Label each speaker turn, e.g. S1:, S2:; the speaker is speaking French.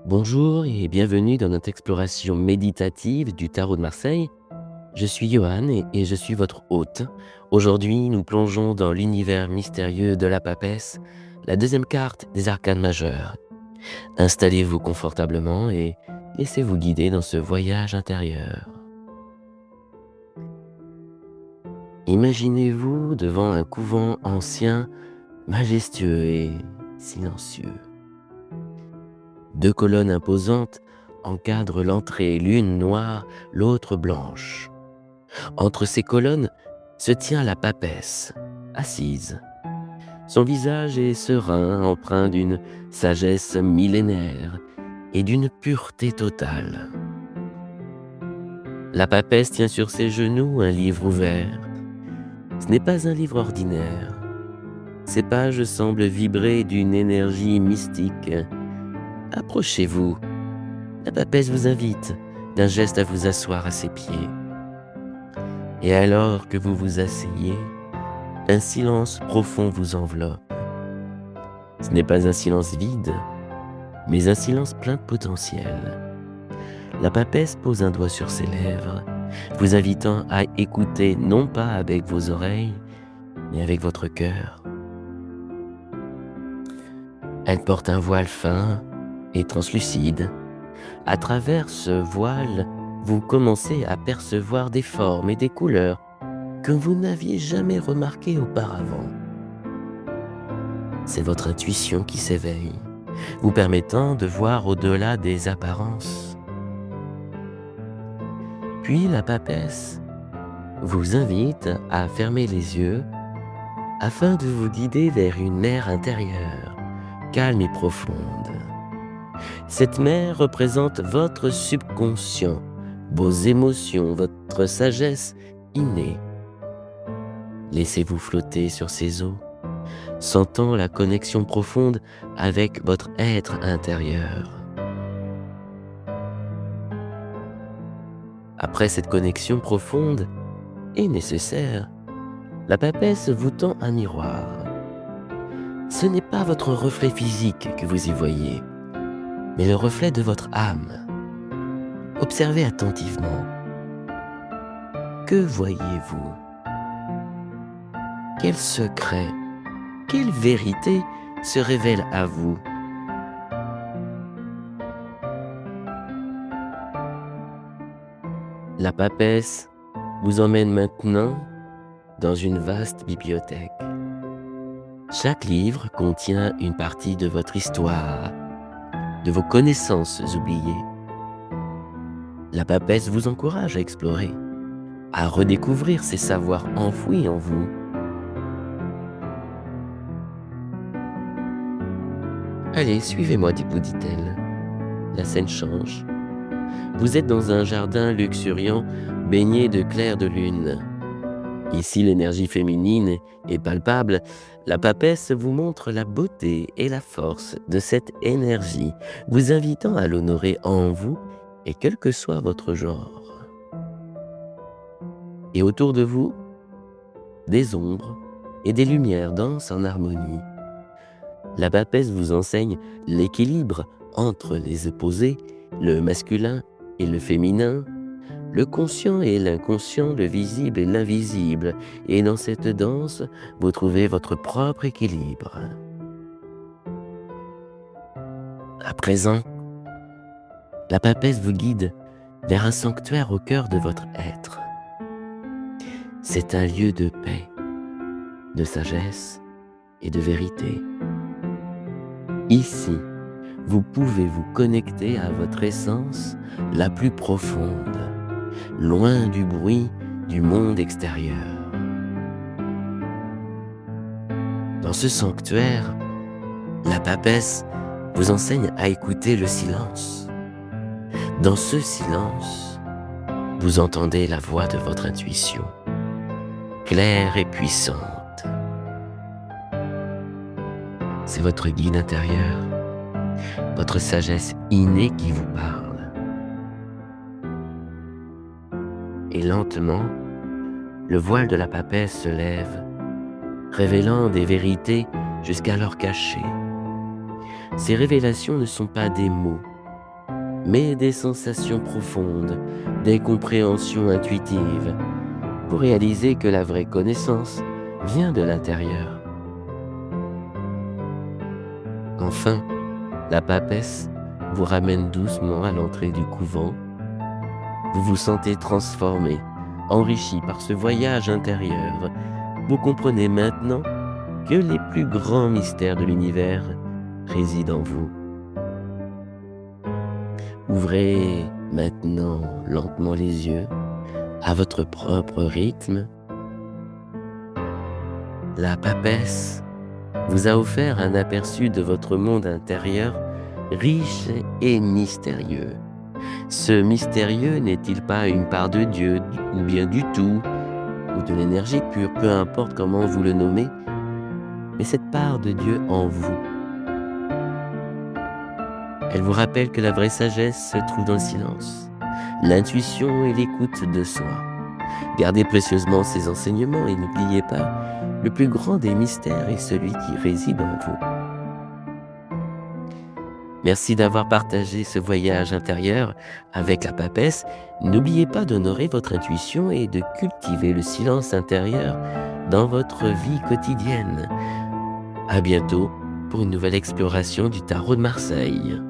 S1: Bonjour et bienvenue dans notre exploration méditative du tarot de Marseille. Je suis Johan et je suis votre hôte. Aujourd'hui, nous plongeons dans l'univers mystérieux de la papesse, la deuxième carte des arcanes majeures. Installez-vous confortablement et laissez-vous guider dans ce voyage intérieur. Imaginez-vous devant un couvent ancien, majestueux et silencieux. Deux colonnes imposantes encadrent l'entrée, l'une noire, l'autre blanche. Entre ces colonnes se tient la papesse, assise. Son visage est serein, empreint d'une sagesse millénaire et d'une pureté totale. La papesse tient sur ses genoux un livre ouvert. Ce n'est pas un livre ordinaire. Ses pages semblent vibrer d'une énergie mystique. Approchez-vous. La papesse vous invite d'un geste à vous asseoir à ses pieds. Et alors que vous vous asseyez, un silence profond vous enveloppe. Ce n'est pas un silence vide, mais un silence plein de potentiel. La papesse pose un doigt sur ses lèvres, vous invitant à écouter non pas avec vos oreilles, mais avec votre cœur. Elle porte un voile fin et translucide. À travers ce voile, vous commencez à percevoir des formes et des couleurs que vous n'aviez jamais remarquées auparavant. C'est votre intuition qui s'éveille, vous permettant de voir au-delà des apparences. Puis la papesse vous invite à fermer les yeux afin de vous guider vers une mer intérieure, calme et profonde. Cette mer représente votre subconscient, vos émotions, votre sagesse innée. Laissez-vous flotter sur ces eaux, sentant la connexion profonde avec votre être intérieur. Après cette connexion profonde et nécessaire, la papesse vous tend un miroir. Ce n'est pas votre reflet physique que vous y voyez, mais le reflet de votre âme. Observez attentivement. Que voyez-vous? Quel secret, quelle vérité se révèle à vous? La papesse vous emmène maintenant dans une vaste bibliothèque. Chaque livre contient une partie de votre histoire, de vos connaissances oubliées. La papesse vous encourage à explorer, à redécouvrir ces savoirs enfouis en vous. Allez, suivez-moi, vous dit-elle. La scène change. Vous êtes dans un jardin luxuriant, baigné de clairs de lune. Ici, l'énergie féminine est palpable. La papesse vous montre la beauté et la force de cette énergie, vous invitant à l'honorer en vous et quel que soit votre genre. Et autour de vous, des ombres et des lumières dansent en harmonie. La papesse vous enseigne l'équilibre entre les opposés, le masculin et le féminin, le conscient et l'inconscient, le visible et l'invisible. Et dans cette danse, vous trouvez votre propre équilibre. À présent, la papesse vous guide vers un sanctuaire au cœur de votre être. C'est un lieu de paix, de sagesse et de vérité. Ici, vous pouvez vous connecter à votre essence la plus profonde, loin du bruit du monde extérieur. Dans ce sanctuaire, la papesse vous enseigne à écouter le silence. Dans ce silence, vous entendez la voix de votre intuition, claire et puissante. C'est votre guide intérieur, votre sagesse innée qui vous parle. Et lentement, le voile de la papesse se lève, révélant des vérités jusqu'alors cachées. Ces révélations ne sont pas des mots, mais des sensations profondes, des compréhensions intuitives, pour réaliser que la vraie connaissance vient de l'intérieur. Enfin, la papesse vous ramène doucement à l'entrée du couvent. Vous vous sentez transformé, enrichi par ce voyage intérieur. Vous comprenez maintenant que les plus grands mystères de l'univers résident en vous. Ouvrez maintenant lentement les yeux à votre propre rythme. La papesse vous a offert un aperçu de votre monde intérieur riche et mystérieux. Ce mystérieux n'est-il pas une part de Dieu, ou bien du tout, ou de l'énergie pure, peu importe comment vous le nommez, mais cette part de Dieu en vous. Elle vous rappelle que la vraie sagesse se trouve dans le silence, l'intuition et l'écoute de soi. Gardez précieusement ces enseignements et n'oubliez pas, le plus grand des mystères est celui qui réside en vous. Merci d'avoir partagé ce voyage intérieur avec la papesse. N'oubliez pas d'honorer votre intuition et de cultiver le silence intérieur dans votre vie quotidienne. À bientôt pour une nouvelle exploration du tarot de Marseille.